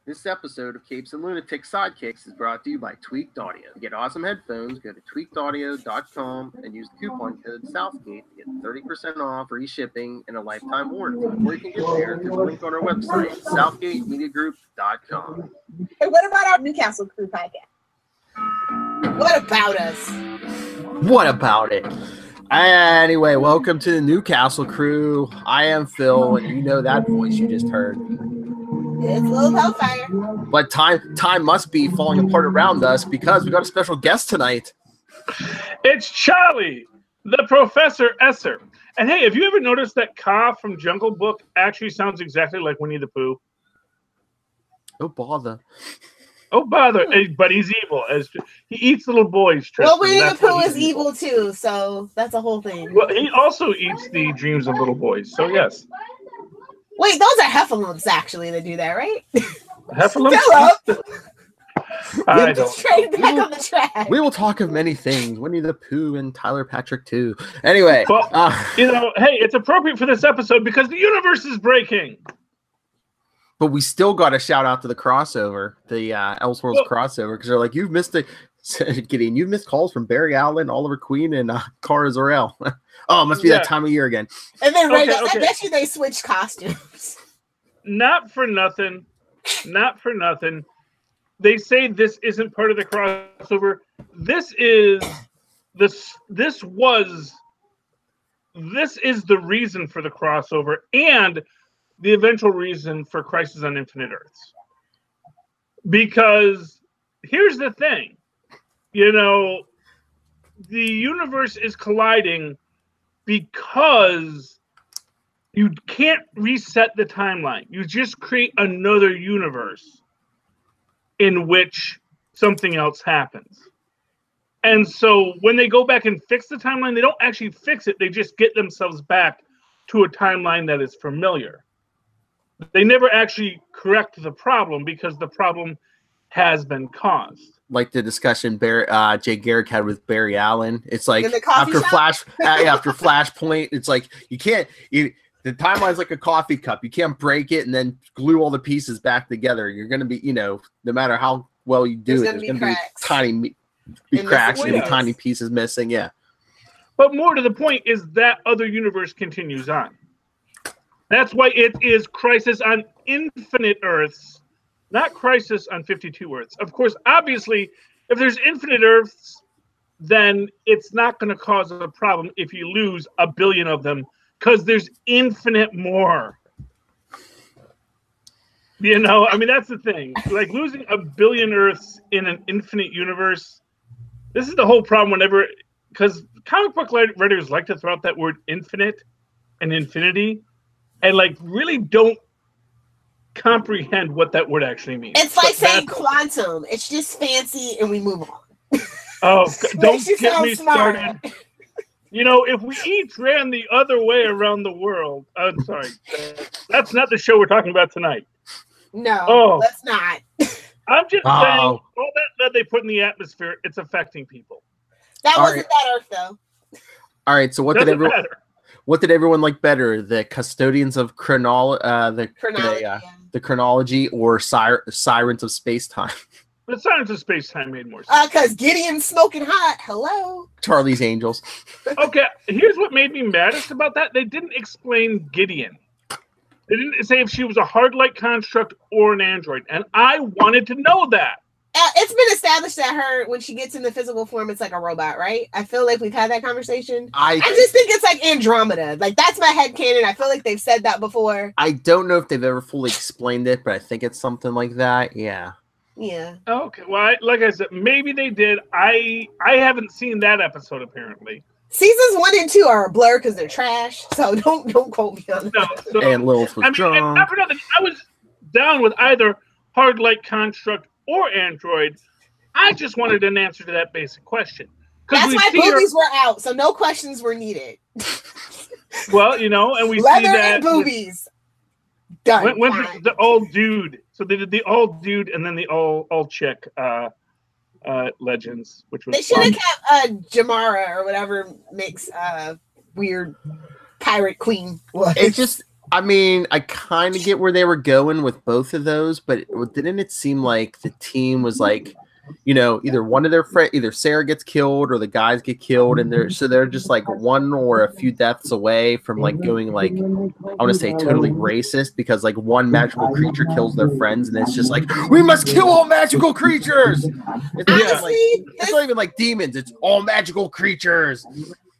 This episode of Capes and Lunatics Sidekicks is brought to you by Tweaked Audio. To get awesome headphones, go to tweakedaudio.com and use the coupon code Southgate to get 30% off, free shipping, and a lifetime warranty. Before you can get there, there's a link on our website, southgatemediagroup.com. Hey, what about our Newcastlecrew podcast? What about us? What about it? Anyway, welcome to the Newcastlecrew. I am Phil, and you know that voice you just heard. It's Lilith Hellfire. But time must be falling apart around us because we got a special guest tonight. It's Charlie, the Professor Esser. And hey, have you ever noticed that Kaa from Jungle Book actually sounds exactly like Winnie the Pooh? Oh, bother. Oh, bother. But he's evil. He eats little boys. Well, Winnie the Pooh is evil too, so that's a whole thing. Well, he also eats the dreams of little boys, so yes. Wait, those are heffalumps actually that do that, right? Heffalumps? I don't. Straight back on the track. We will talk of many things. Winnie the Pooh and Tyler Patrick too. Anyway, well, hey, it's appropriate for this episode because the universe is breaking. But we still got to shout out to the crossover, the Elseworlds crossover, because they're like, you've missed it. Gideon, you've missed calls from Barry Allen, Oliver Queen, and Cara Zor-El. Oh, it must be that time of year again. And then I bet you they switched costumes. Not for nothing. They say this isn't part of the crossover. This is the reason for the crossover and the eventual reason for Crisis on Infinite Earths. Because here's the thing. You know, the universe is colliding because you can't reset the timeline. You just create another universe in which something else happens. And so when they go back and fix the timeline, they don't actually fix it. They just get themselves back to a timeline that is familiar. They never actually correct the problem because the problem has been caused. Like the discussion Jay Garrick had with Barry Allen. It's like after Flashpoint, it's like the timeline's like a coffee cup. You can't break it and then glue all the pieces back together. You're going to be, no matter how well you do there's going to be tiny cracks and tiny pieces missing. Yeah. But more to the point is that other universe continues on. That's why it is Crisis on Infinite Earths, not Crisis on 52 Earths. Of course, obviously, if there's infinite Earths, then it's not going to cause a problem if you lose a billion of them, because there's infinite more. That's the thing. Like losing a billion Earths in an infinite universe, this is the whole problem because comic book writers like to throw out that word infinite and infinity and really don't comprehend what that word actually means. It's like saying quantum. It's just fancy and we move on. Oh, don't get me started. If we each ran the other way around the world, I'm sorry. That's not the show we're talking about tonight. No, that's not. I'm just saying, all that they put in the atmosphere, it's affecting people. That wasn't that Earth, though. All right, so what did everyone like better? The custodians of the chronology or sirens of space-time? The Sirens of Space-Time made more sense. Because Gideon's smoking hot. Hello. Charlie's Angels. Okay, here's what made me maddest about that. They didn't explain Gideon. They didn't say if she was a hard light construct or an android. And I wanted to know that. It's been established that when she gets in the physical form, it's like a robot, right? I feel like we've had that conversation. I just think it's like Andromeda. Like, that's my headcanon. I feel like they've said that before. I don't know if they've ever fully explained it, but I think it's something like that. Yeah. Yeah. Okay. Well, like I said, maybe they did. I haven't seen that episode, apparently. Seasons 1 and 2 are a blur because they're trash. So don't quote me on that. No, and Lilith was drunk. And not for nothing, I was down with either hard light construct or android. I just wanted an answer to that basic question. That's why boobies were out, so no questions were needed. Well, and we leather see that and boobies. Done. When the old dude. So they did the old dude and then the old chick legends, which was they should have kept Jamara or whatever makes weird pirate queen was. I mean, I kind of get where they were going with both of those, but didn't it seem like the team was like, you know, either one of their friends, either Sarah gets killed or the guys get killed, and they're just like one or a few deaths away from like going like, I want to say totally racist, because like one magical creature kills their friends, and it's just like, we must kill all magical creatures. It's not even like demons; it's all magical creatures.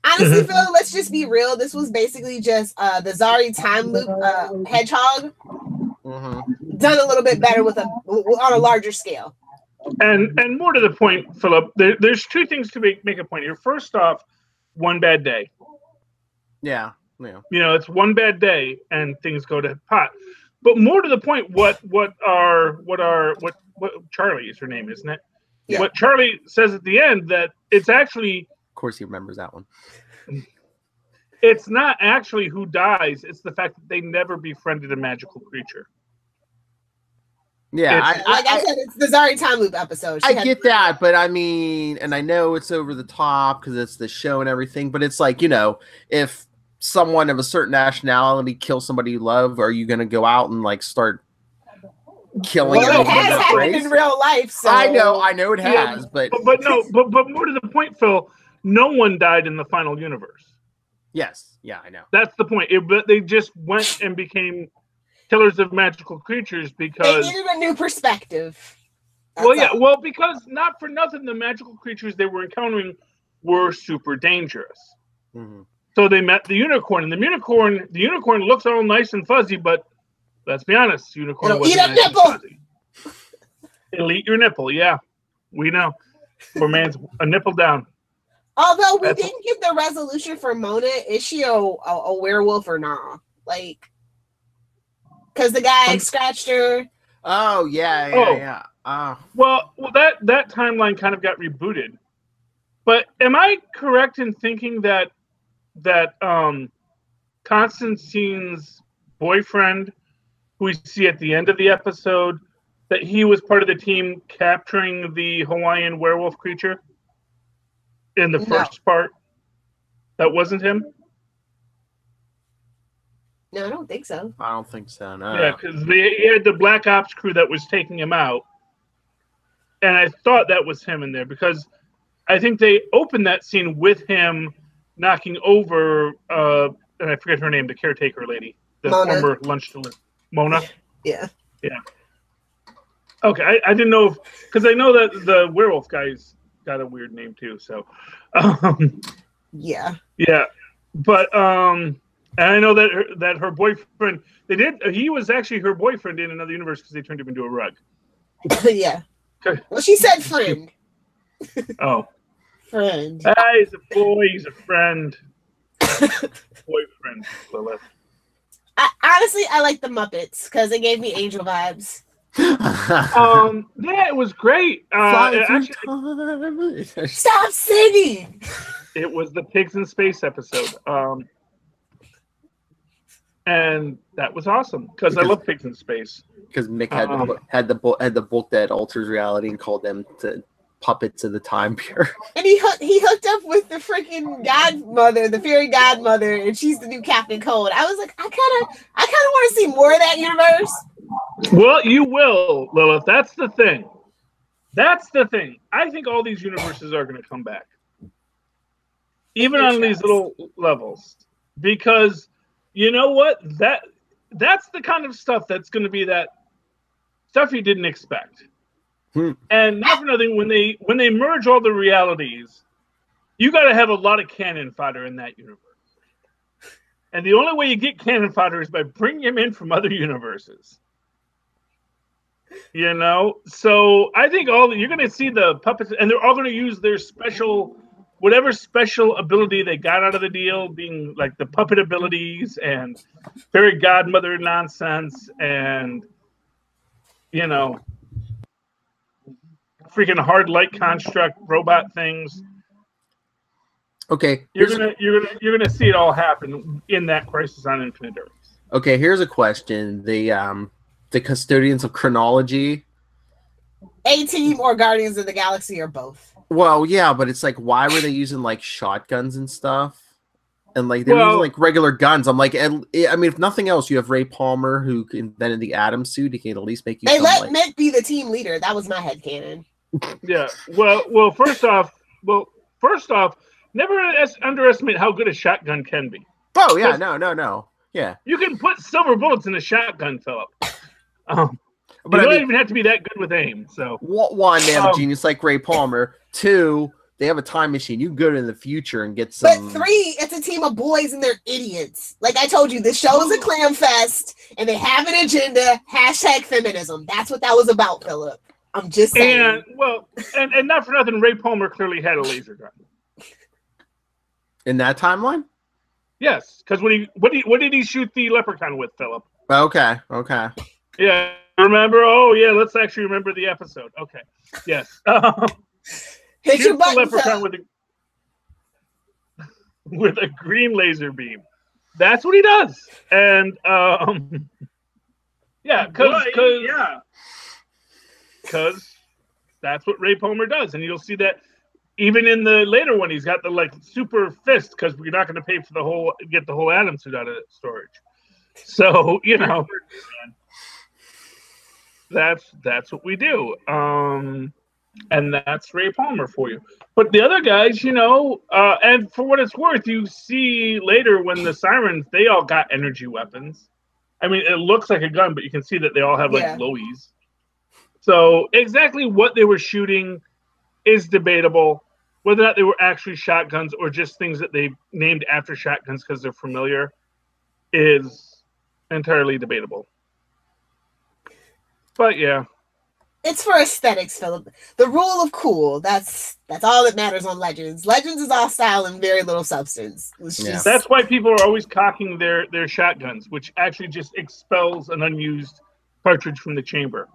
Honestly, Phil, let's just be real. This was basically just the Zari time loop hedgehog done a little bit better on a larger scale. And more to the point, Philip, there's two things to make a point here. First off, one bad day. Yeah. You know, it's one bad day and things go to pot. But more to the point, what Charlie is her name, isn't it? Yeah. What Charlie says at the end, that it's actually, of course he remembers that one. It's not actually who dies, it's the fact that they never befriended a magical creature. Yeah, I said, it's the Zari time loop episode. I get that, but I mean, and I know it's over the top because it's the show and everything, but it's like, you know, if someone of a certain nationality kills somebody you love, are you going to go out and like start killing? Well, it has happened in real life. So. I know it has, but more to the point, Phil, no one died in the final universe. Yes, yeah, I know. That's the point. They just went and became killers of magical creatures because they needed a new perspective. Because not for nothing, the magical creatures they were encountering were super dangerous. Mm-hmm. So they met the unicorn, and the unicorn looks all nice and fuzzy, but let's be honest, unicorn wasn't nice and fuzzy. It'll eat your nipple, yeah. We know. Poor man's a nipple down. Although we didn't get the resolution for Mona, is she a werewolf or not? Like, because the guy scratched her. Oh yeah. Well, that timeline kind of got rebooted. But am I correct in thinking that Constantine's boyfriend, who we see at the end of the episode, that he was part of the team capturing the Hawaiian werewolf creature in the first part? That wasn't him? No, I don't think so. I don't think so, no. Yeah, because he had the Black Ops crew that was taking him out. And I thought that was him in there because I think they opened that scene with him knocking over, and I forget her name, the caretaker lady, the former lunch delivery. Mona? Yeah. Yeah. Okay, I didn't know, because I know that the werewolf guy's got a weird name too, so. Yeah. Yeah. But, and I know that her boyfriend, he was actually her boyfriend in another universe because they turned him into a rug. Yeah. Well, she said friend. Oh. Friend. He's a boy, he's a friend. Boyfriend, Lilith. Honestly, I like the Muppets because it gave me angel vibes. Yeah, it was great. Stop singing. It was the Pigs in Space episode. And that was awesome because I love Pigs in Space. Because Mick had the book that alters reality and called them to puppets of the time period. And he hooked up with the freaking godmother, the fairy godmother, and she's the new Captain Cold. I was like, I kind of want to see more of that universe. Well, you will, Lilith. That's the thing. I think all these universes are going to come back, even on these little levels, because you know what? That's the kind of stuff that's going to be that stuff you didn't expect. And not for nothing, when they merge all the realities, you got to have a lot of cannon fodder in that universe. And the only way you get cannon fodder is by bringing him in from other universes. You know, so I think you're going to see the puppets, and they're all going to use their whatever special ability they got out of the deal, being like the puppet abilities and fairy godmother nonsense, and you know, freaking hard light construct robot things. Okay, you're gonna see it all happen in that Crisis on Infinite Earths. Okay, here's a question: the custodians of chronology, A-Team or Guardians of the Galaxy or both. Well, yeah, but it's like, why were they using like shotguns and stuff? And like they're using like regular guns. I'm like, I mean, if nothing else, you have Ray Palmer who invented the Atom suit. He can at least make you. They let Mick be the team leader. That was my headcanon. Yeah. Well. First off, never underestimate how good a shotgun can be. Oh yeah, no. Yeah. You can put silver bullets in a shotgun, Philip. But you don't even have to be that good with aim. So one, they have a genius like Ray Palmer. Two, they have a time machine. You can go to the future and get some. But three, it's a team of boys and they're idiots. Like I told you, this show is a clam fest and they have an agenda. #feminism. That's what that was about, Philip. I'm just saying. And not for nothing, Ray Palmer clearly had a laser gun. In that timeline? Yes, because what did he shoot the leprechaun with, Philip? Okay. Yeah, remember? Oh, yeah. Let's actually remember the episode. Okay. Yes. Hit your button, the leprechaun with a green laser beam. That's what he does. And because that's what Ray Palmer does, and you'll see that. Even in the later one, he's got the like super fist because we're not going to pay for get the whole Atom suit out of storage. So that's what we do. And that's Ray Palmer for you. But the other guys, and for what it's worth, you see later when the sirens, they all got energy weapons. I mean, it looks like a gun, but you can see that they all have like lowies. So exactly what they were shooting is debatable. Whether or not they were actually shotguns or just things that they named after shotguns because they're familiar is entirely debatable. But yeah. It's for aesthetics, Philip. The rule of cool. That's all that matters on Legends. Legends is all style and very little substance. That's why people are always cocking their shotguns, which actually just expels an unused cartridge from the chamber.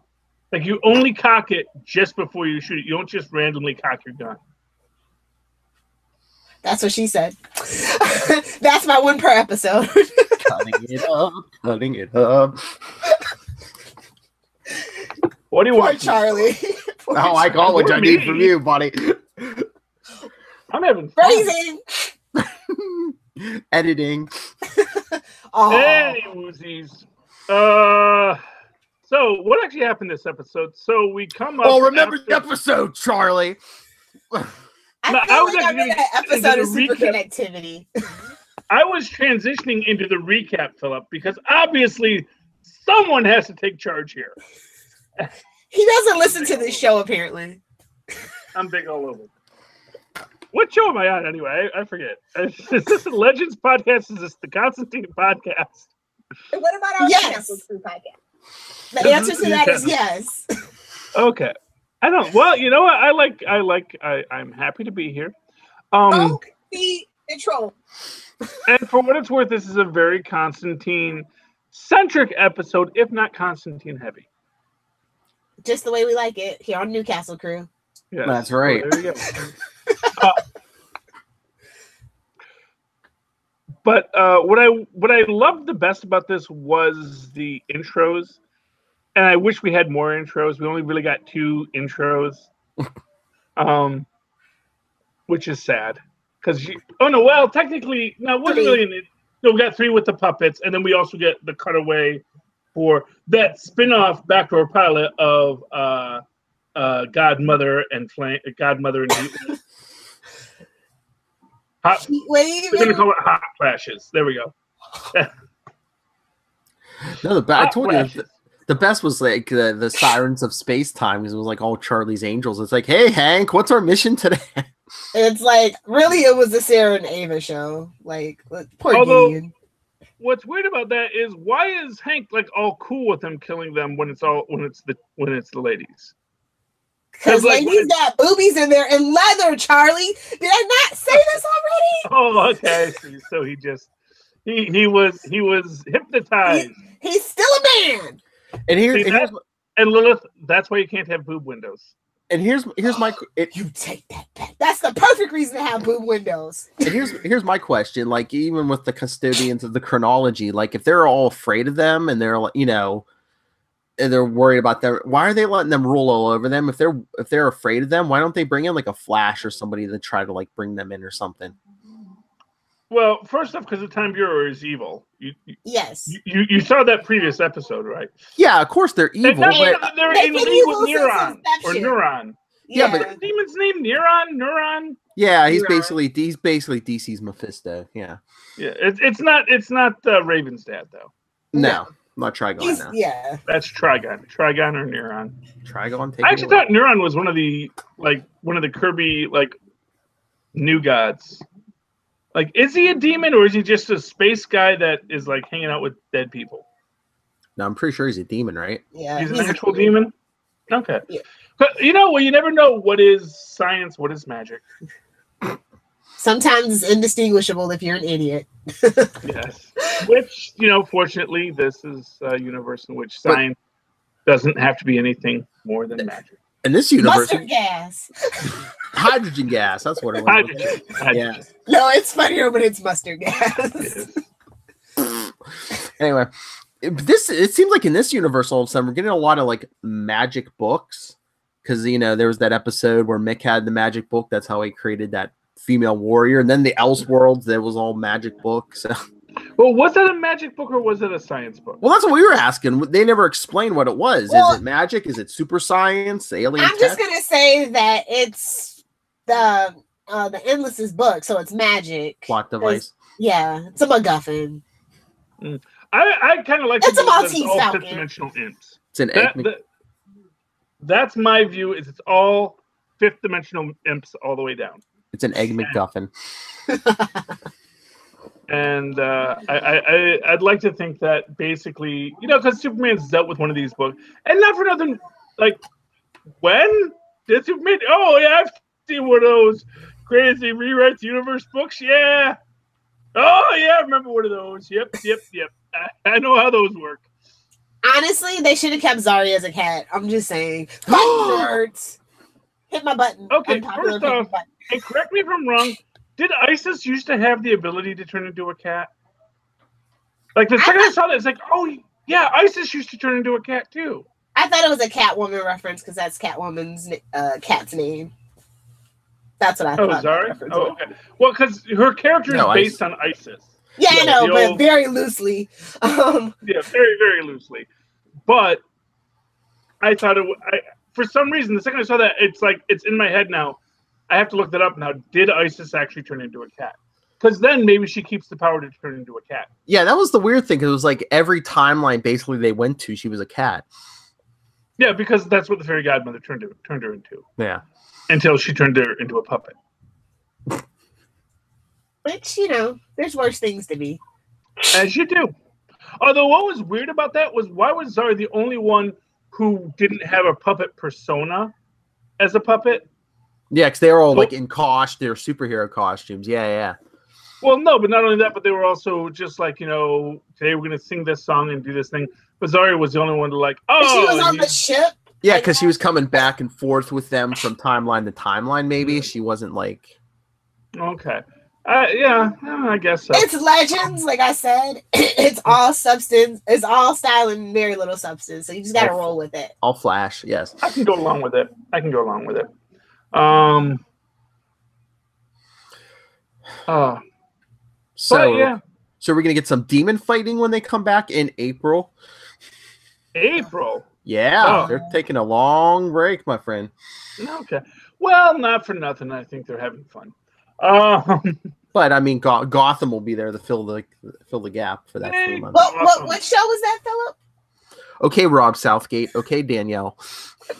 Like you only cock it just before you shoot it. You don't just randomly cock your gun. That's what she said. That's my one per episode. Cutting it up. What do you want, Charlie? I got what I need from you, buddy. I'm having fun. Phrasing. Editing. Hey, woozies. So what actually happened this episode? So we come up. Oh, remember the episode, Charlie. I was like that episode of Super Connectivity. I was transitioning into the recap, Philip, because obviously someone has to take charge here. He doesn't listen to this show, apparently. I'm big all over. What show am I on anyway? I forget. Is this a Legends podcast? Is this the Constantine podcast? What about our Newcastle podcast? The answer to that is yes. Okay. I don't. Well, you know what? I'm happy to be here. The intro. And for what it's worth, this is a very Constantine-centric episode, if not Constantine-heavy. Just the way we like it here on Newcastle Crew. Yes. That's right. There you go. But what I loved the best about this was the intros. And I wish we had more intros. We only really got 2 intros, which is sad. Technically, no, it wasn't really. We got 3 with the puppets, and then we also get the cutaway for that spin-off backdoor pilot of Godmother and Godmother and Hot Wave. We're gonna call it Hot Flashes. There we go. No, I told you. The best was like the Sirens of Space Time because it was like all Charlie's Angels. It's like, hey, Hank, what's our mission today? It's like, really, it was the Sarah and Ava show. Like, poor Gideon. What's weird about that is why is Hank like all cool with them killing them when it's the ladies? Because ladies got boobies in there and leather, Charlie. Did I not say this already? Oh, okay. So he was hypnotized. He's still a man. And and Lilith, that's why you can't have boob windows. And here's my you take that back. That's the perfect reason to have boob windows. And here's my question. Like, even with the custodians of the chronology, like if they're all afraid of them and they're and they're worried about them, why are they letting them rule all over them? If they're afraid of them, why don't they bring in like a Flash or somebody to try to like bring them in or something? Well, first off, because the Time Bureau is evil. Yes. You saw that previous episode, right? Yeah, of course they're evil. They're in league with Neuron or Neuron. Yeah, but the demon's name Neuron. Yeah, he's basically DC's Mephisto. Yeah. Yeah, it's not Raven's dad though. No, not Trigon. No. Yeah, that's Trigon or Neuron. Trigon. I actually thought Neuron was one of the Kirby new gods. Like, is he a demon or is he just a space guy that is like hanging out with dead people? No, I'm pretty sure he's a demon, right? Yeah, he's an actual demon. Okay. Yeah. But you never know what is science, what is magic. Sometimes it's indistinguishable if you're an idiot. Yes. Which, fortunately, this is a universe in which science doesn't have to be anything more than magic. In this universe, mustard gas, hydrogen gas. That's what it was. Hydrogen. Yeah. No, it's funnier when it's mustard gas. Anyway, it seems like in this universe all of a sudden we're getting a lot of like magic books because there was that episode where Mick had the magic book. That's how he created that female warrior, and then the Elseworlds, that was all magic books. Well, was that a magic book or was it a science book? Well, that's what we were asking. They never explained what it was. Well, is it magic? Is it super science? Alien? I'm just gonna say that it's the Endless's book, so it's magic. Plot device. Yeah, it's a MacGuffin. I kind of like it's all fifth-dimensional imps. It's an egg. That's my view. Is it's all fifth-dimensional imps all the way down. It's an egg MacGuffin. And I'd like to think that basically, because Superman's dealt with one of these books, and not for nothing, like, when did Superman? Oh yeah, I've seen one of those crazy rewrites universe books. Yeah. Oh yeah, I remember one of those. Yep. I know how those work. Honestly, they should have kept Zari as a cat. I'm just saying. Button hurts. Hit my button. Okay, first off, and correct me if I'm wrong. Did Isis used to have the ability to turn into a cat? Like the second I saw that, it's like, oh yeah, Isis used to turn into a cat too. I thought it was a Catwoman reference because that's Catwoman's cat's name. That's what I thought. Oh, sorry. Oh, okay. Well, because her character is based on Isis. Yeah, I know, but very loosely. Yeah, very, very loosely. But I thought for some reason, the second I saw that, it's in my head now. I have to look that up now. Did Isis actually turn into a cat? Because then maybe she keeps the power to turn into a cat. Yeah, that was the weird thing. Because it was like every timeline basically they went to, she was a cat. Yeah, because that's what the fairy godmother turned her into. Yeah. Until she turned her into a puppet. Which, there's worse things to be. As you do. Although what was weird about that was, why was Zari the only one who didn't have a puppet persona as a puppet? Yeah, because they were all like in their superhero costumes. Yeah. Well, no, but not only that, but they were also just like, today we're going to sing this song and do this thing. But Zari was the only one to like, she was on the ship. Yeah, because she was coming back and forth with them from timeline to timeline, maybe. She wasn't like... Okay. Yeah, I guess so. It's Legends, like I said. It's all substance. It's all style and very little substance. So you just got to roll with it. All Flash, yes. I can go along with it. So we're going to get some demon fighting when they come back in April. April? Yeah, they're taking a long break, my friend. Okay. Well, not for nothing. I think they're having fun. But I mean, Gotham will be there to fill the gap for that 3 months. What show was that, Philip? Okay, Rob Southgate. Okay, Danielle.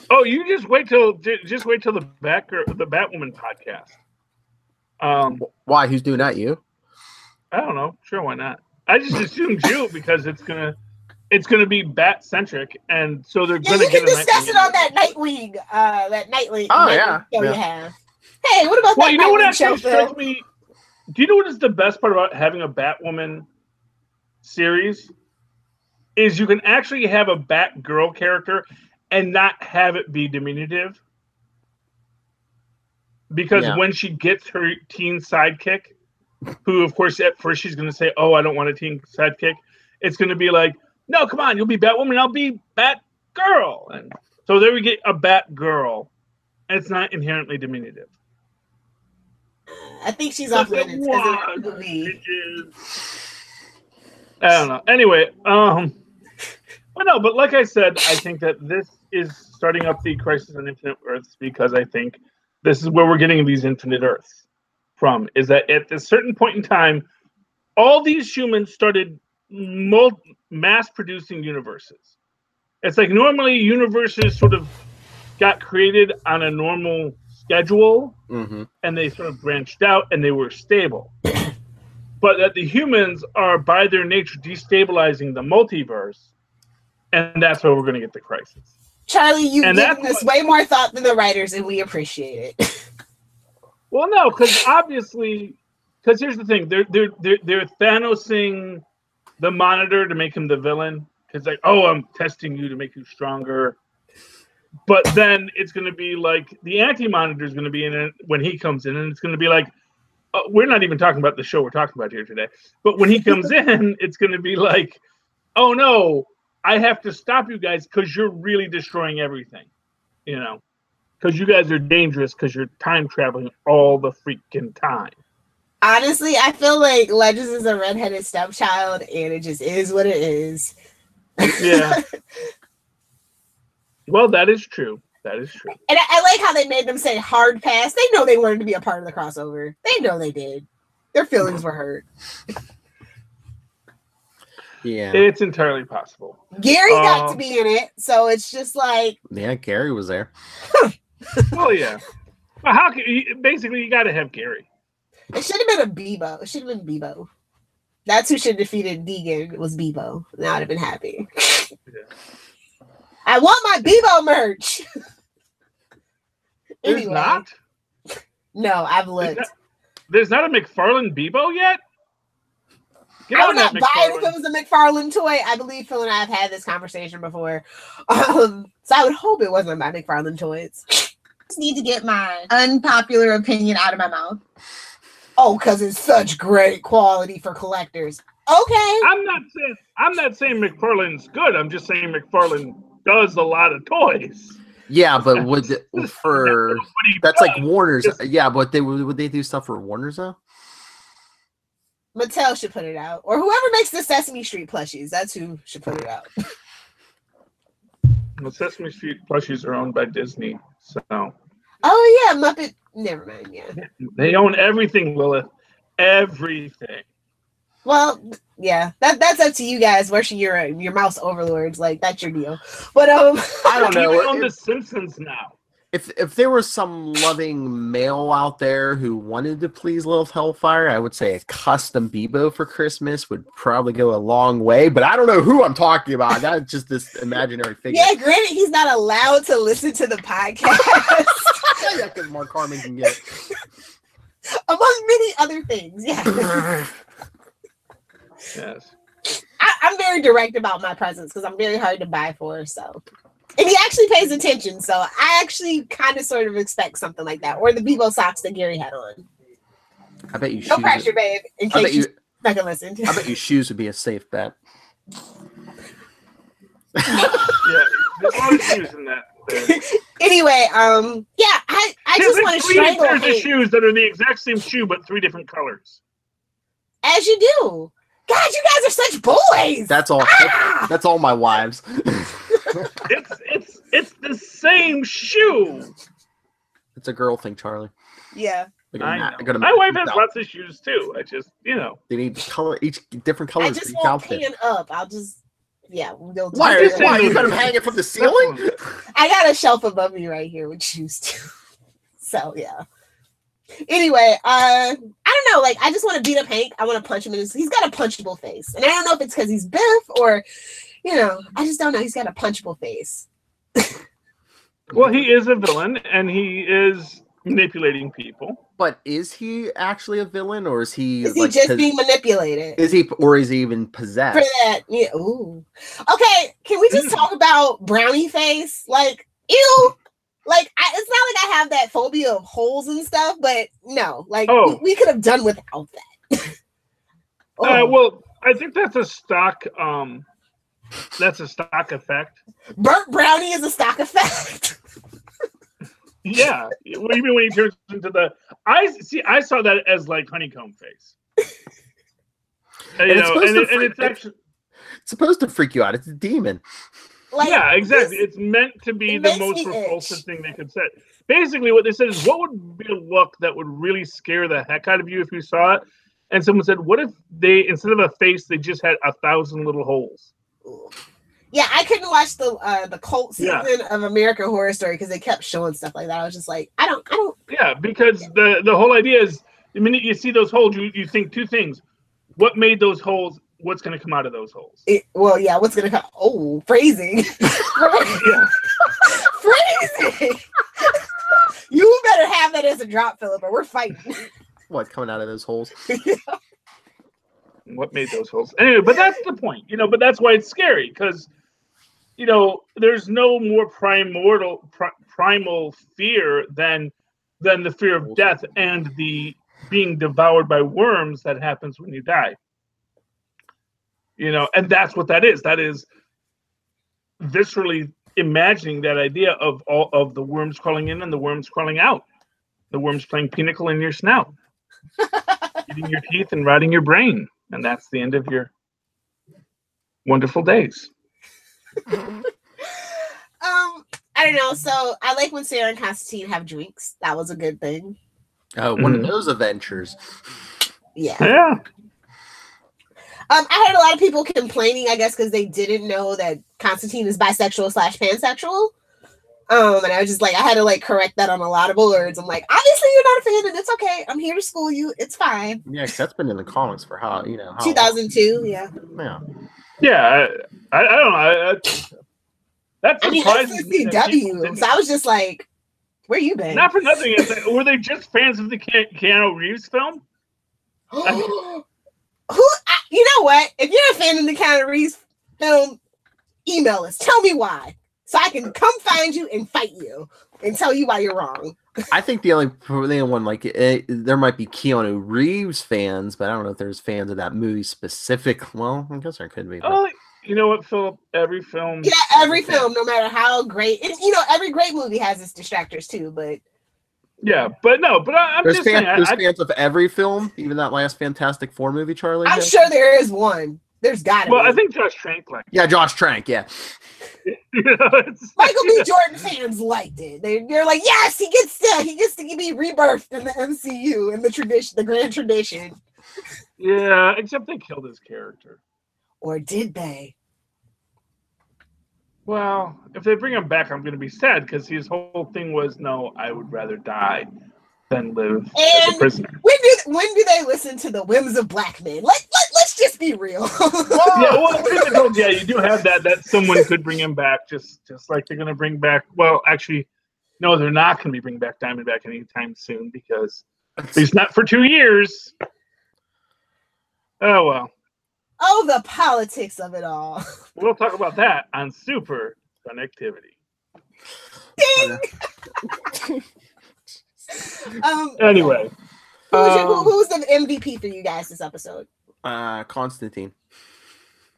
Oh, you just wait till the Batwoman podcast. Why? Who's doing that? You? I don't know. Sure, why not? I just assumed you because it's gonna be bat centric, and so they're gonna. You can discuss it on that Nightwing. Oh yeah. You have. Hey, what about that? You know what actually strikes me? Do you know what is the best part about having a Batwoman series? Is you can actually have a Batgirl character and not have it be diminutive. Because when she gets her teen sidekick, who of course at first she's going to say, "Oh, I don't want a teen sidekick," it's going to be like, "No, come on, you'll be Batwoman, I'll be Batgirl." And so there we get a Batgirl, and it's not inherently diminutive. I think she's off limits because of the movie. I don't know. Anyway, but like I said, I think that this is starting up the Crisis on Infinite Earths because I think this is where we're getting these Infinite Earths from. Is that at a certain point in time, all these humans started mass-producing universes. It's like normally universes sort of got created on a normal schedule, and they sort of branched out, and they were stable. But that the humans are, by their nature, destabilizing the multiverse, and that's where we're going to get the Crisis. Charlie, you've given this way more thought than the writers, and we appreciate it. Well, no, because obviously, because here's the thing: they're Thanosing the Monitor to make him the villain. Because like, oh, I'm testing you to make you stronger. But then it's going to be like the Anti-Monitor is going to be in it when he comes in, and it's going to be like, we're not even talking about the show we're talking about here today. But when he comes in, it's going to be like, oh no, I have to stop you guys because you're really destroying everything, because you guys are dangerous because you're time traveling all the freaking time. Honestly, I feel like Legends is a redheaded stepchild, and it just is what it is. Yeah. Well, that is true. That is true. And I like how they made them say hard pass. They know they wanted to be a part of the crossover. They know they did. Their feelings were hurt. Yeah. It's entirely possible. Gary got to be in it, so it's just like... Yeah, Gary was there. Oh, yeah. Well, how can basically, you got to have Gary. It should have been a Bebo. It should have been Bebo. That's who should have defeated Negan, was Bebo. Now I'd have been happy. Yeah. I want my Bebo merch. There's not? No, I've looked. There's not a McFarlane Bebo yet? I would not buy it if it was a McFarlane toy. I believe Phil and I have had this conversation before. So I would hope it wasn't my McFarlane toys. I just need to get my unpopular opinion out of my mouth. Oh, because it's such great quality for collectors. Okay. I'm not saying McFarlane's good. I'm just saying McFarlane does a lot of toys. Yeah, but that's like Warner's. Yeah, but would they do stuff for Warner's though? Mattel should put it out, or whoever makes the Sesame Street plushies. That's who should put it out. The Sesame Street plushies are owned by Disney, so. Oh yeah, Muppet. Never mind. Yeah. They own everything, Lilith. Everything. Well, yeah, that's up to you guys. Worship your mouse overlords, like that's your deal. But I don't know. Even on The Simpsons now. If there was some loving male out there who wanted to please Lilith Hellfire, I would say a custom Bebo for Christmas would probably go a long way. But I don't know who I'm talking about. That's just this imaginary figure. Yeah, granted, he's not allowed to listen to the podcast. Yeah, because Mark Harmon can get it. Among many other things, yeah. Yes. I'm very direct about my presents because I'm very hard to buy for, so. And he actually pays attention, so I actually kind of sort of expect something like that. Or the Bebo socks that Gary had on. I bet you no pressure, babe, in case you're not going to listen. I bet your shoes would be a safe bet. Yeah, there's a lot of shoes in that. Anyway, yeah, I just want to strangle him. There's shoes that are the exact same shoe, but 3 different colors. As you do. God, you guys are such boys. That's all. That's all my wives. It's the same shoe. It's a girl thing, Charlie. Yeah. My wife has lots of shoes too. I just, they need color, each different colors. I just won't pan up. I'll just, we'll why you got them hanging from the ceiling? I got a shelf above me right here with shoes too. So yeah. Anyway, I don't know. Like, I just want to beat up Hank. I want to punch him in his. He's got a punchable face, and I don't know if it's because he's Biff or, I just don't know. He's got a punchable face. Well, he is a villain, and he is manipulating people. But is he actually a villain, or is he? Is he just being manipulated? Is he, or is he even possessed? For that, yeah. Ooh. Okay, can we just talk about Brownie face? Like, ew. Like, it's not like I have that phobia of holes and stuff, but no, like we could have done without that. Well, I think that's a stock. That's a stock effect. Burnt Brownie is a stock effect. Yeah. What do you mean when he turns into the? I saw that as like honeycomb face. And it's actually it's supposed to freak you out. It's a demon. Like, yeah, exactly. It's meant to be the most repulsive thing they could say. Basically, what they said is, what would be a look that would really scare the heck out of you if you saw it? And someone said, what if they, instead of a face, they just had 1,000 little holes? Yeah, I couldn't watch the cult season of American Horror Story because they kept showing stuff like that. I was just like, I don't. Yeah, because the whole idea is, the minute you see those holes, you think two things. What made those holes? What's going to come out of those holes? What's going to come? Oh, phrasing. Phrasing. You better have that as a drop, Philippa. We're fighting. What coming out of those holes? What made those holes? Anyway, but that's the point, but that's why it's scary, because, there's no more primal fear than the fear of death and the being devoured by worms that happens when you die. And that's what that is. That is viscerally imagining that idea of all of the worms crawling in and the worms crawling out. The worms playing pinnacle in your snout, eating your teeth and rotting your brain. And that's the end of your wonderful days. I don't know. So I like when Sarah and Constantine have drinks. That was a good thing. Oh, one of those adventures. Yeah. I heard a lot of people complaining, I guess, because they didn't know that Constantine is bisexual/pansexual. And I was just like, I had to correct that on a lot of words. I'm like, obviously you're not a fan, and it's okay. I'm here to school you. It's fine. Yeah, because that's been in the comics for how 2002. Yeah. Yeah. I don't know. That's surprising. CW. So I was just like, where you been? Not for nothing. Were they just fans of the Keanu Reeves film? You know what? If you're a fan of the Keanu Reeves film, email us. Tell me why, so I can come find you and fight you and tell you why you're wrong. I think the only one there might be Keanu Reeves fans, but I don't know if there's fans of that movie specific. Well, I guess there could be. Oh, you know what, Philip? Every film. Yeah, every film, no matter how great. Every great movie has its distractors too, but. Yeah, but I'm just saying. There's fans of every film, even that last Fantastic Four movie, Charlie. I'm sure there is one. There's got to be. Well, I think Josh Trank liked it. Yeah, Josh Trank, yeah. Michael B. Jordan fans liked it. They're like, yes, he gets to be rebirthed in the MCU in the tradition, the grand tradition. Yeah, except they killed his character. Or did they? Well, if they bring him back, I'm going to be sad, because his whole thing was, no, I would rather die than live as a prisoner. When do they listen to the whims of black men? Let's just be real. Yeah, you do have that someone could bring him back, just like they're going to bring back. Well, actually, no, they're not going to be bringing back Diamondback anytime soon, because at least not for 2 years. Oh well. Oh, the politics of it all. We'll talk about that on Super Connectivity. Ding! Anyway. Who's the MVP for you guys this episode? Constantine.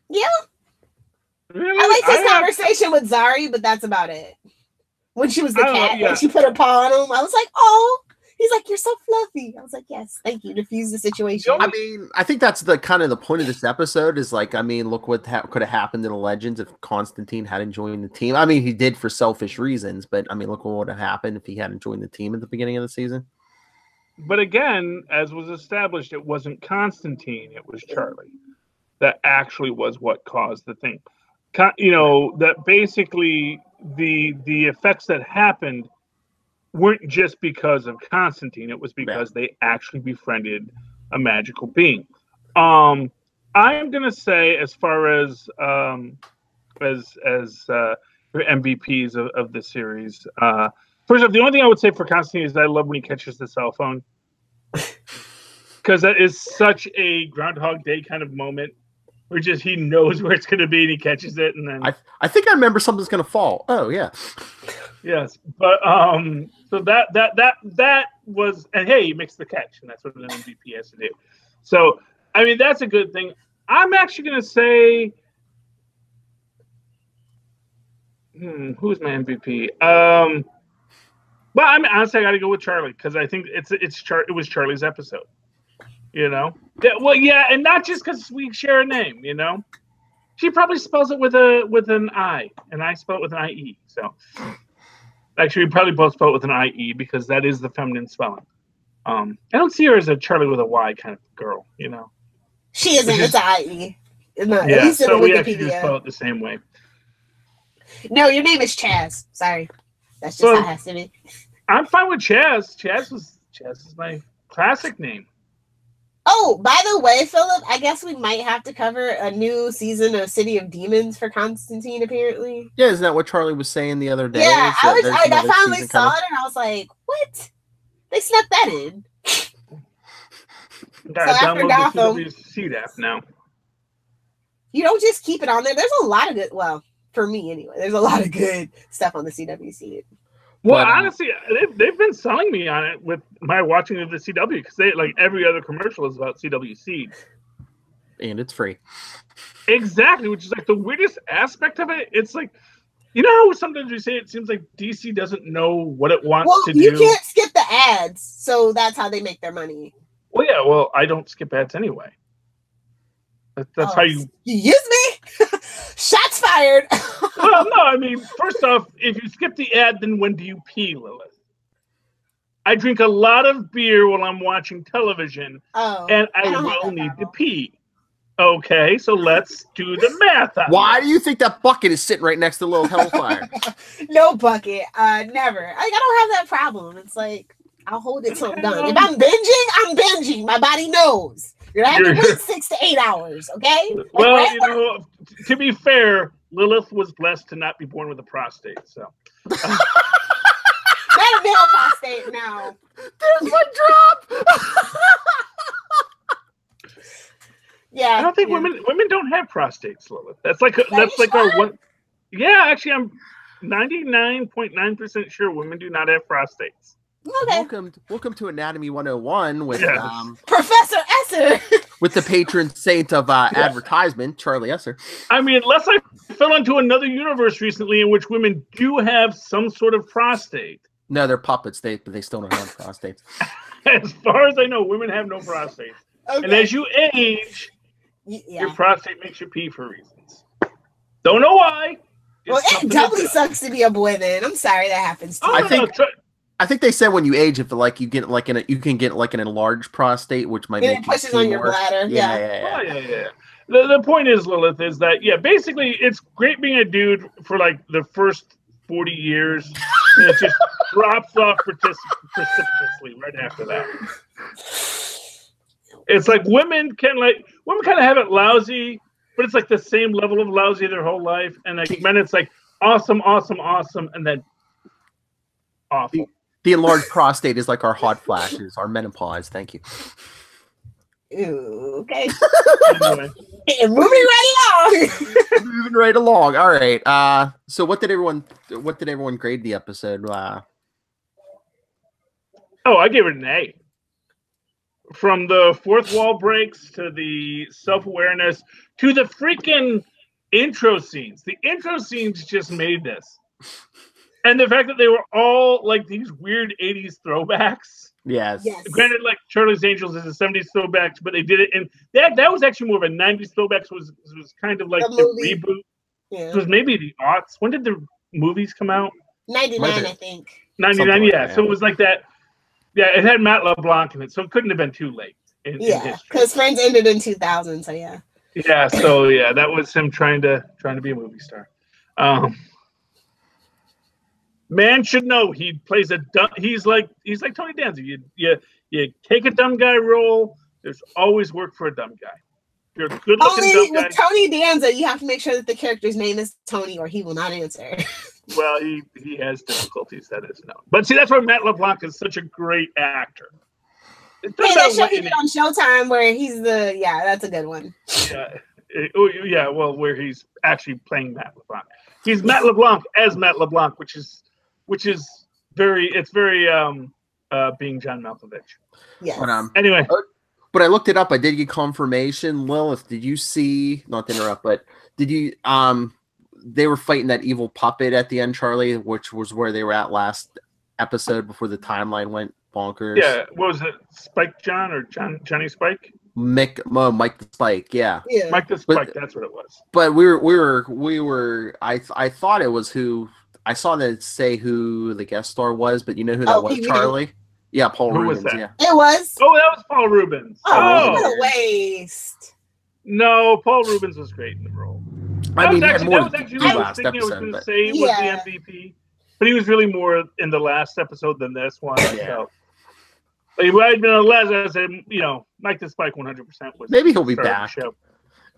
Yeah. Really? I liked his conversation with Zari, but that's about it. When she was the cat and she put her paw on him, I was like, oh. He's like, you're so fluffy. I was like, yes, thank you. Diffuse the situation. I mean, I think that's the kind of the point of this episode is like, I mean, look what could have happened in the Legends if Constantine hadn't joined the team. I mean, he did for selfish reasons, but I mean, look what would have happened if he hadn't joined the team at the beginning of the season. But again, as was established, it wasn't Constantine, it was Charlie. That actually was what caused the thing. That basically the effects that happened weren't just because of Constantine. It was because they actually befriended a magical being. I'm gonna say, as far as MVPs of the series, first off, the only thing I would say for Constantine is I love when he catches the cell phone, because that is such a Groundhog Day kind of moment. Where just he knows where it's going to be and he catches it, and then I think I remember something's going to fall. Oh yeah, yes. But so that was, and hey, he makes the catch, and that's what an MVP has to do. So I mean, that's a good thing. I'm actually going to say, who's my MVP? Well, I mean, honestly, I got to go with Charlie because I think it was Charlie's episode. You know? Well, yeah, and not just because we share a name. You know, she probably spells it with an I, and I spell it with an IE. So, actually, we probably both spell it with an IE because that is the feminine spelling. I don't see her as a Charlie with a Y kind of girl. You know, she isn't. It's IE. Yeah, so we actually just spell it the same way. No, your name is Chaz. Sorry, that's just how it has to be. I'm fine with Chaz. Chaz is my classic name. Oh, by the way, Philip, I guess we might have to cover a new season of City of Demons for Constantine. Apparently, yeah, isn't that what Charlie was saying the other day? Yeah, I finally saw it and I was like, "What? They snuck that in." So after Gotham, the CW app now. You don't just keep it on there. There's a lot of good. Well, for me anyway, there's a lot of good stuff on the CW. Well, honestly, they've been selling me on it with my watching of the CW because they like every other commercial is about CW Seed, and it's free. Exactly, which is like the weirdest aspect of it. It's like, you know how sometimes we say it seems like DC doesn't know what it wants to do. You can't skip the ads, so that's how they make their money. Well, yeah. Well, I don't skip ads anyway. That's how you use me. Shots fired. Well, no, I mean, first off, if you skip the ad, then when do you pee, Lilith? I drink a lot of beer while I'm watching television, and I will need to pee. Okay, so let's do the math. Why do you think that bucket is sitting right next to little Hellfire? No bucket. Never. I don't have that problem. It's like I'll hold it till I'm done. If I'm binging. My body knows. You're gonna have to wait 6 to 8 hours, okay? Well, you know, to be fair, Lilith was blessed to not be born with a prostate, so. Not a male prostate, no. There's one drop. Yeah. I don't think women don't have prostates, Lilith. That's like our one. Yeah, actually, I'm 99.9% sure women do not have prostates. Okay. Welcome to Anatomy 101 with Professor Esser. With the patron saint of advertisement, Charlie Esser. I mean, unless I fell into another universe recently in which women do have some sort of prostate. No, they're puppets, but they still don't have prostates. As far as I know, women have no prostates. Okay. And as you age, your prostate makes you pee for reasons. Don't know why. Well, it doubly sucks to be a boy then. I'm sorry that happens to you. I think they said when you age, if you get you can get like an enlarged prostate, which might make it pushes on your bladder. Yeah. The point is, Lilith, is that basically it's great being a dude for like the first 40 years, and it just drops off precipitously right after that. It's like women kind of have it lousy, but it's like the same level of lousy their whole life, and like men, it's like awesome, and then awful. The enlarged prostate is like our hot flashes, our menopause. Thank you. Ooh, okay. Anyway. Moving right along. Moving right along. All right. So what did everyone grade the episode? Oh, I gave it an A. From the fourth wall breaks to the self-awareness to the freaking intro scenes. The intro scenes just made this. And the fact that they were all like these weird 80s throwbacks. Yes. Granted, like Charlie's Angels is a 70s throwbacks, but they did it in that was actually more of a 90s throwbacks. Was kind of like the reboot. Yeah. It was maybe the aughts. When did the movies come out? 99, I think. 99, yeah. So it was like that. Yeah, it had Matt LeBlanc in it, so it couldn't have been too late. Yeah, because Friends ended in 2000, so yeah. Yeah, so yeah, that was him trying to be a movie star. Man should know he plays a dumb. He's like Tony Danza. You take a dumb guy role. There's always work for a dumb guy. If you're a good-looking dumb guy. With Tony Danza, you have to make sure that the character's name is Tony, or he will not answer. Well, he has difficulties. That is known. But see, that's why Matt LeBlanc is such a great actor. Hey, that show he did on Showtime where he's that's a good one. Yeah. Well, where he's actually playing Matt LeBlanc. He's Matt LeBlanc as Matt LeBlanc, which is very being John Malkovich. Yeah. Anyway. But I looked it up. I did get confirmation. Lilith, did you see? Not to interrupt, but did you? They were fighting that evil puppet at the end, Charlie, which was where they were at last episode before the timeline went bonkers. Yeah, what was it? Spike John or Johnny Spike? Mike the Spike, yeah. Mike the Spike, that's what it was. But we were. I thought it was who. I saw that say who the guest star was, but you know who that was, Charlie? Yeah, Paul Rubens. Was yeah, it was. Oh, that was Paul Rubens. Oh, what a waste. No, Paul Rubens was great in the role. I mean, that was actually what I was thinking I was going to say was the MVP, but he was really more in the last episode than this one. So. If I had been a Les, I said, Mike the Spike 100% was. Maybe he'll be back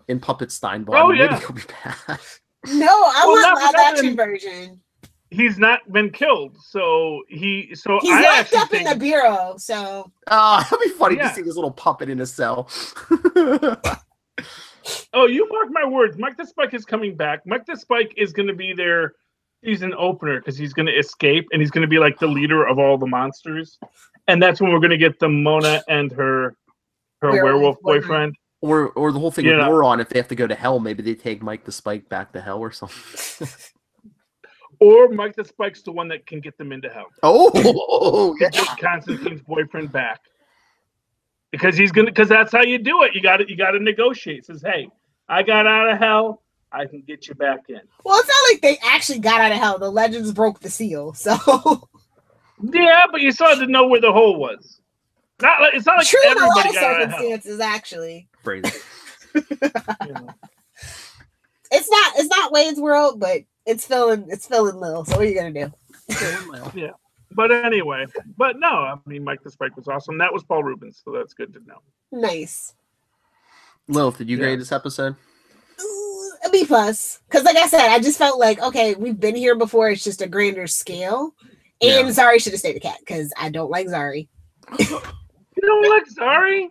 in Puppet Steinbach. Oh, yeah. Maybe he'll be back. No, I want live action version. He's not been killed, so he's locked up in the bureau. So it'd be funny to see this little puppet in a cell. Oh, you mark my words. Mike the Spike is coming back. Mike the Spike is going to be their season opener because he's going to escape and he's going to be like the leader of all the monsters. And that's when we're going to get the Mona and her werewolf boyfriend. Or the whole thing with Moron, if they have to go to hell, maybe they take Mike the Spike back to hell or something. Or Mike the Spike's the one that can get them into hell. Oh, get Constantine's boyfriend back. Because that's how you do it. You got to negotiate. It says, hey, I got out of hell. I can get you back in. Well, it's not like they actually got out of hell. The legends broke the seal, so. Yeah, but you still had to know where the hole was. It's not like true everybody in a lot of circumstances, actually. Crazy. It's not Wayne's World, but it's filling Lil. So what are you gonna do? Yeah. But anyway, no, I mean Mike the Spike was awesome. That was Paul Rubens, so that's good to know. Nice. Lilith, did you grade this episode? A B+. Because like I said, I just felt like, okay, we've been here before, it's just a grander scale. And Zari should have stayed a cat, because I don't like Zari. You don't like Zari?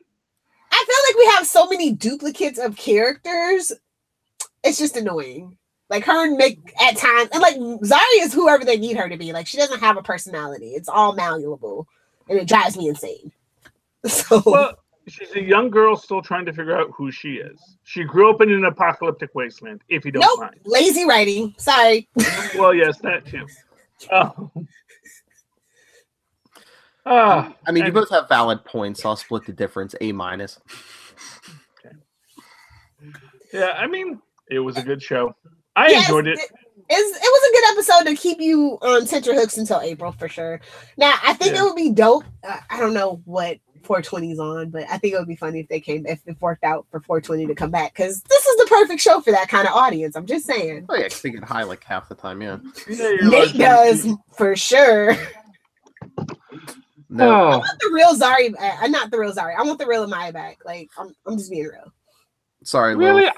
I feel like we have so many duplicates of characters. It's just annoying. Like her and Mick at times, and like Zari is whoever they need her to be. Like she doesn't have a personality. It's all malleable, and it drives me insane. So well, she's a young girl still trying to figure out who she is. She grew up in an apocalyptic wasteland. If you don't mind, lazy writing. Sorry. Well, yes, that too. I mean, you both have valid points. So I'll split the difference. A-. Okay. Yeah, I mean, it was a good show. I enjoyed it. It was a good episode to keep you on tenterhooks until April for sure. Now, I think it would be dope. I don't know what 420's on, but I think it would be funny if if it worked out for 420 to come back, because this is the perfect show for that kind of audience. I'm just saying. Oh yeah, because they get high like half the time. Yeah, Nate does for sure. No, I want the real Zari. Not the real Zari. I want the real Amaya back. Like I'm just being real. Sorry, really. Lil.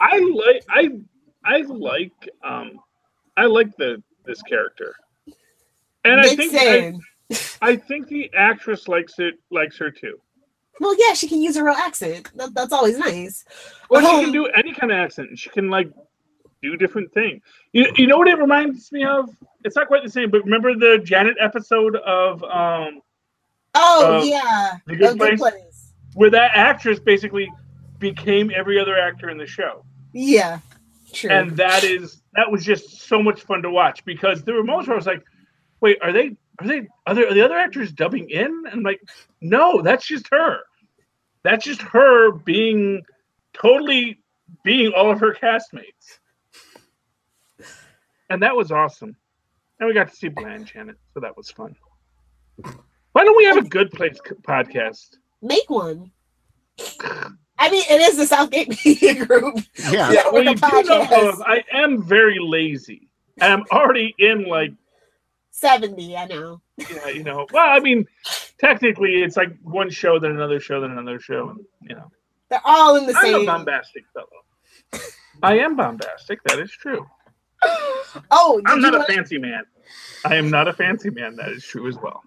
I like this character, and I think the actress likes her too. Well, yeah, she can use a real accent. That's always nice. Well, she can do any kind of accent. She can like do different things. You know what it reminds me of? It's not quite the same, but remember the Janet episode of The Good Place, where that actress basically became every other actor in the show. Yeah, true. And that was just so much fun to watch, because there were moments where I was like, "Wait, are the other actors dubbing in?" And I'm like, "No, that's just her. That's just her being all of her castmates." And that was awesome. And we got to see Blanche in it, so that was fun. Why don't we have a Good Place podcast? Make one. I mean, it is the Southgate Media Group. Yeah. Well, you do know, I am very lazy. And I'm already in like 70, I know. Yeah, well, I mean, technically it's like one show, then another show, then another show, and they're all in the same. I'm a bombastic fellow. I am bombastic, that is true. Oh, I'm not a fancy man. I am not a fancy man, that is true as well.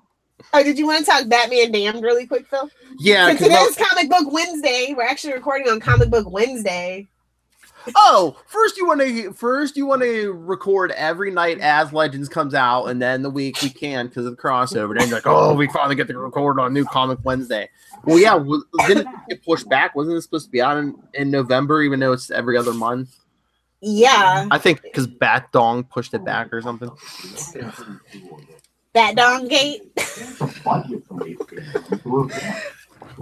Oh, did you want to talk Batman Damned really quick, Phil? Yeah. Since it is Comic Book Wednesday, we're actually recording on Comic Book Wednesday. Oh, first you want to record every night as Legends comes out, and then the week we can because of the crossover. Then you're like, oh, we finally get to record on New Comic Wednesday. Well, yeah, didn't it get pushed back? Wasn't it supposed to be out in November, even though it's every other month? Yeah, I think because Bat Dong pushed it back or something. That dong gate.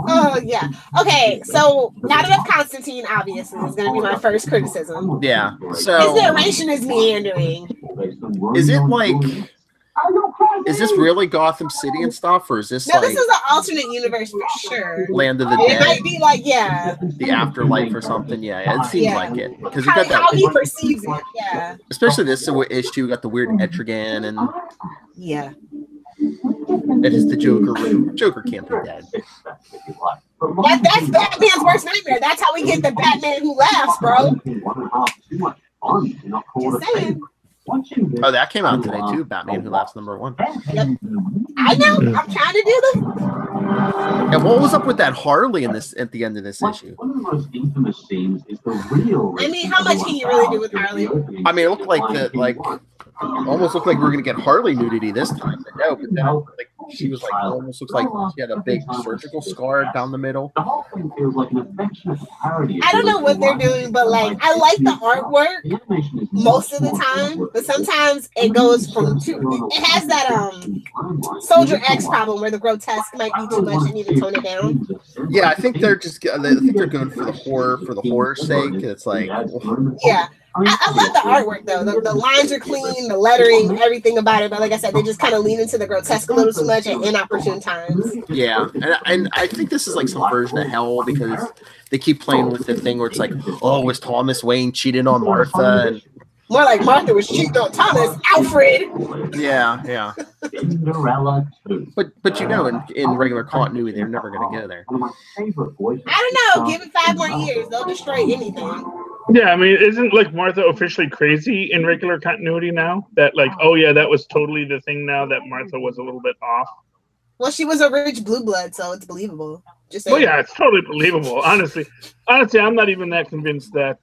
Oh yeah. Okay, so not enough Constantine, obviously, is going to be my first criticism. Yeah. So his narration is meandering. Is it like? Is this really Gotham City and stuff, or is this no? Like this is an alternate universe for sure. Land of the Dead? It might be like the afterlife or something. Yeah, it seems like it because you got that. How he perceives it. Yeah. Especially this issue, got the weird Etrigan and yeah. It is the Joker. Joker can't be dead. That's Batman's worst nightmare. That's how we get the Batman who laughs, bro. Just saying. Oh, that came out today too. Batman Who Laughs #1. Yep. I know. I'm trying to do them. And what was up with that Harley in this at the end of this issue? One of the most infamous scenes is the real. I mean, how much can you really do with Harley? I mean, it looked like almost looked like we were gonna get Harley nudity this time, but no. But then like she was like almost looks like she had a big surgical scar down the middle. I don't know what they're doing, but like I like the artwork most of the time, but sometimes it goes from two. It has that Soldier X problem where the grotesque might be too much and need to tone it down. Yeah, I think they're just I think they're going for the horror's sake. It's like yeah. I love the artwork though. The lines are clean, the lettering, everything about it. But like I said, they just kind of lean into the grotesque a little too much at inopportune times. Yeah, and I think this is like some version of Hell because they keep playing with the thing where it's like, oh, was Thomas Wayne cheating on Martha? And more like Martha was cheating on Thomas. Alfred. Yeah. But you know, in regular continuity, they're never going to go there. I don't know. Give it 5 more years, they'll destroy anything. Yeah, I mean, isn't like Martha officially crazy in regular continuity now? That like, oh yeah, that was totally the thing now that Martha was a little bit off. Well, she was a rich blue blood, so it's believable. Just saying. Well, yeah, it's totally believable. Honestly, I'm not even that convinced that.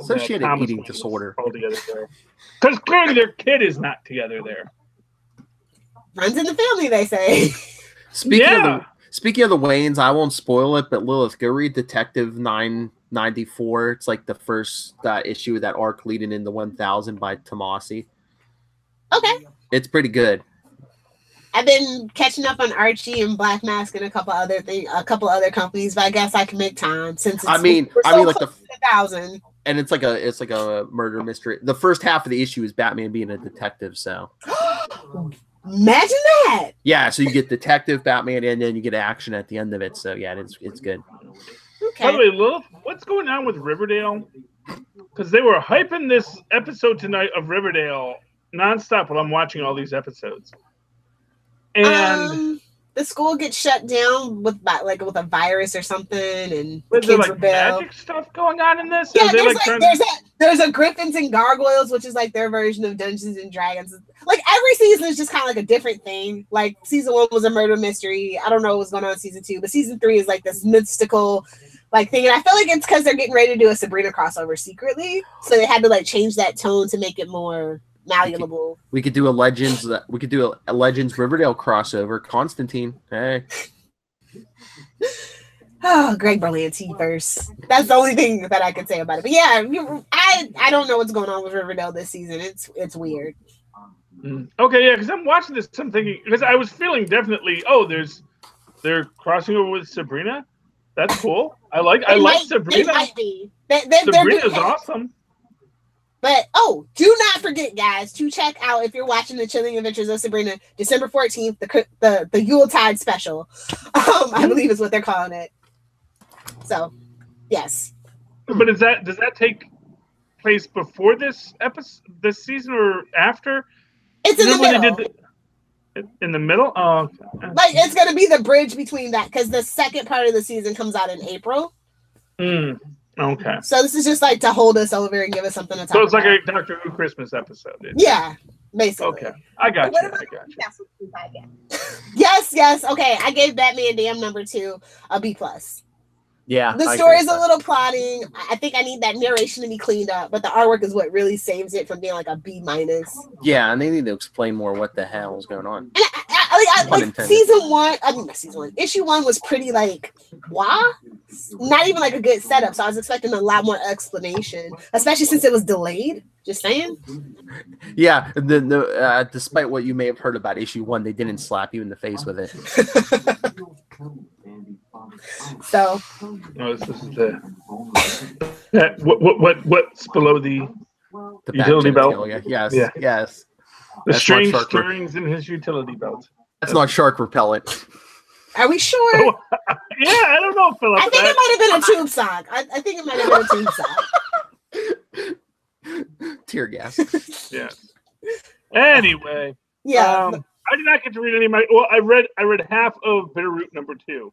So she had an eating disorder altogether there, because clearly their kid is not together there. Runs in the family, they say. Speaking of the Waynes, I won't spoil it, but Lilith, go read Detective 994. It's like the first issue of that arc leading into 1000 by Tomasi. Okay. It's pretty good. I've been catching up on Archie and Black Mask and a couple other companies, but I guess I can make time since it's, I mean like the 1000. And it's like a murder mystery. The first half of the issue is Batman being a detective, so imagine that. Yeah, so you get detective Batman and then you get action at the end of it. So yeah, it's good. Okay. By the way, Lilith, what's going on with Riverdale? Because they were hyping this episode tonight of Riverdale nonstop while I'm watching all these episodes. And the school gets shut down with a virus or something, and the is there kids like rebel. magic stuff going on in this? Yeah, there's a Griffins and Gargoyles, which is like their version of Dungeons and Dragons. Like every season is just kind of like a different thing. Like season 1 was a murder mystery. I don't know what's going on in season 2, but season 3 is like this mystical like thing. And I feel like it's because they're getting ready to do a Sabrina crossover secretly, so they had to like change that tone to make it more malleable. We could do a Legends Riverdale crossover. Constantine. Hey. Oh, Greg Berlanti verse. That's the only thing that I could say about it. But yeah, I don't know what's going on with Riverdale this season. It's weird. Okay, yeah, because I'm watching this. I'm thinking because I was feeling definitely. Oh, they're crossing over with Sabrina. That's cool. I like Sabrina. They might be. Sabrina's awesome. But, do not forget, guys, to check out, if you're watching The Chilling Adventures of Sabrina, December 14th, the Yuletide special, I believe is what they're calling it. So, yes. But does that take place before this season or after? It's in the middle. In the middle? Oh, okay. Like, it's going to be the bridge between that, because the second part of the season comes out in April. Okay. So this is just like to hold us over and give us something to talk about. So it's like a Doctor Who Christmas episode. Yeah, basically. Okay. I got you. Yes. Okay, I gave Batman Damn #2 a B+. Yeah. The story is a little plotting. I think I need that narration to be cleaned up, but the artwork is what really saves it from being like a B-. Yeah, and they need to explain more what the hell is going on. And like season one. I mean, not season one. Issue one was pretty like not even like a good setup. So I was expecting a lot more explanation, especially since it was delayed. Just saying. Yeah, despite what you may have heard about issue one, they didn't slap you in the face with it. So. No, this is what's below the utility belt? Yes. Yeah. Yes. The strange stirrings in his utility belt. That's not shark repellent. Are we sure? Oh, yeah, I don't know, Philip. I think it might have been a tube sock. I think it might have been a tube sock. Tear gas. Yeah. Anyway. Yeah. I did not get to read any of my. Well, I read half of Bitterroot #2,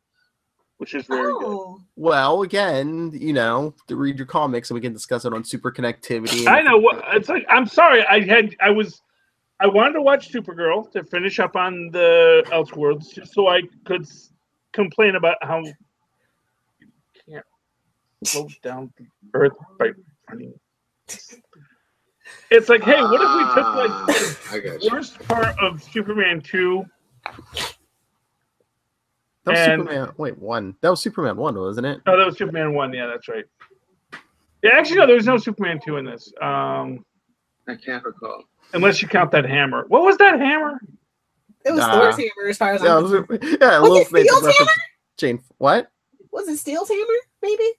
which is very good. Well, again, to read your comics and we can discuss it on Super Connectivity. I know what it's like. I'm sorry. I wanted to watch Supergirl to finish up on the Elseworlds, just so I could complain about how you can't slow down the Earth by running. It's like, hey, what if we took like the first part of Superman 2? That was Superman. Wait, 1. That was Superman 1, wasn't it? Oh, that was Superman 1. Yeah, that's right. Yeah, actually, no, there's no Superman 2 in this. I can't recall. Unless you count that hammer. What was that hammer? It was Thor's hammer, as far as I'm concerned. Was it Steel's hammer? Jane, what? Was it Steel's hammer? Maybe.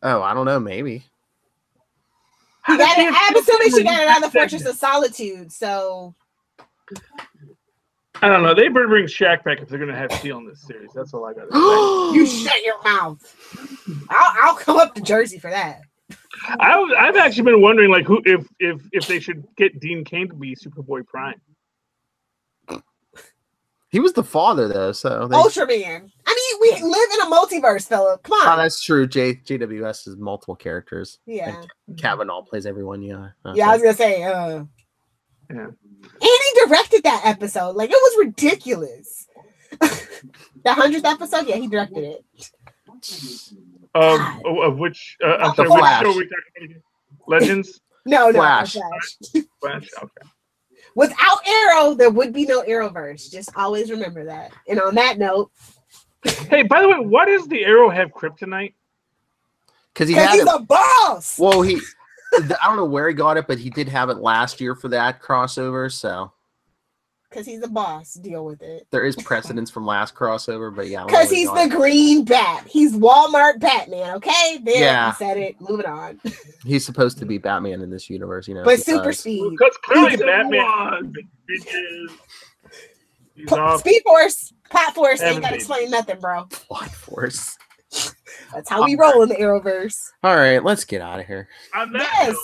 Oh, I don't know. Maybe. I'm assuming she got it out of the Fortress of Solitude. So. I don't know. They better bring Shaq back if they're going to have Steel in this series. That's all I got to say. You shut your mouth. I'll come up to Jersey for that. I've actually been wondering, like, who if they should get Dean Cain to be Superboy Prime. He was the father, though. So Ultraman. I mean, we live in a multiverse, Philip. Come on. Oh, that's true. JWS is multiple characters. Yeah. And Kavanaugh plays everyone. Yeah. Yeah, I was gonna say. Yeah. And he directed that episode. Like, it was ridiculous. The 100th episode. Yeah, he directed it. Of which? I'm sorry. Which show are we talking about again? Legends? No, Flash. Flash. Okay. Without Arrow, there would be no Arrowverse. Just always remember that. And on that note. Hey, by the way, why does the Arrow have kryptonite? Because he's a boss. Well, I don't know where he got it, but he did have it last year for that crossover. So. Because he's a boss. Deal with it. There is precedence from last crossover, but yeah. Because he's the green bat. He's Walmart Batman, okay? There, yeah. I said it. Moving on. He's supposed to be Batman in this universe, But super speed. Because clearly Batman. Speed Force. Plot Force. Ain't got to explain nothing, bro. Plot Force. That's how we roll in the Arrowverse. All right, let's get out of here. Yes.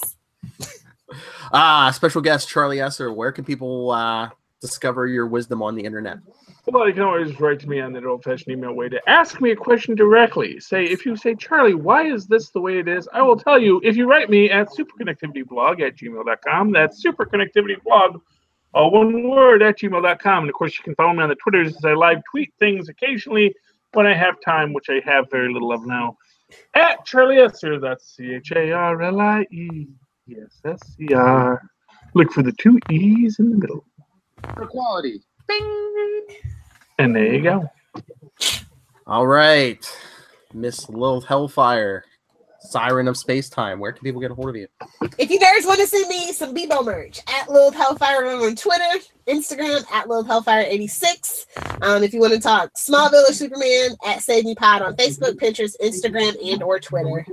Special guest Charlie Esser. Where can people discover your wisdom on the internet? Well, you can always write to me on that old-fashioned email way to ask me a question directly. If you say, Charlie, why is this the way it is? I will tell you if you write me at superconnectivityblog@gmail.com. That's superconnectivityblog, all one word, @gmail.com. And, of course, you can follow me on the Twitters as I live tweet things occasionally when I have time, which I have very little of now, at Charlie Esser. That's CharlieEsser. Look for the 2 E's in the middle. For quality. Bing. And there you go. All right. Miss Lilith Hellfire, Siren of Space Time. Where can people get a hold of you? If you guys want to send me some Bebo merch, at Lilith Hellfire on Twitter, Instagram, at Lilith Hellfire 86. If you want to talk Smallville or Superman, at Save Me Pod on Facebook, Pinterest, Instagram, and or Twitter.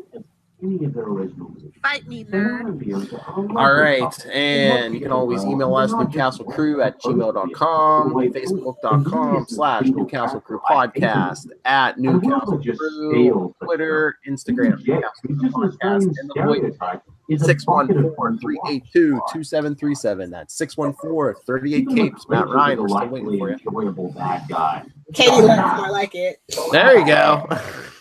Fight me, nerd. All right, and you can always email us newcastlecrew@gmail.com, facebook.com/Newcastlecrew podcast, at Newcastlecrew, Twitter, Instagram, Newcastlecrew podcast, and the voice 614-382-2737. That's 614-38 capes. Matt Ryan, we're still waiting for you. Katie left, more like it. There you go.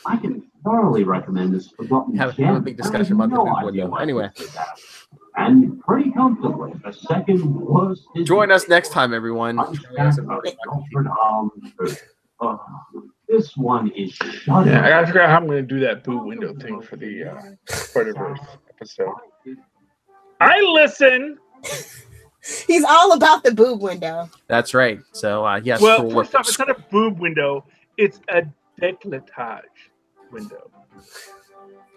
I can thoroughly recommend this. Have a big discussion about the boot window. Anyway. And pretty comfortably. The second was. Join us next time, everyone. This one is. Yeah, I gotta figure out how I'm gonna do that boot window thing for the Spider-Verse episode. I listen. He's all about the boob window. That's right. So yes. Well, first off, it's not a boob window. It's a décolletage window.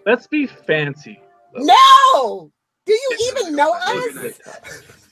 Let's be fancy. No! Do you even know us?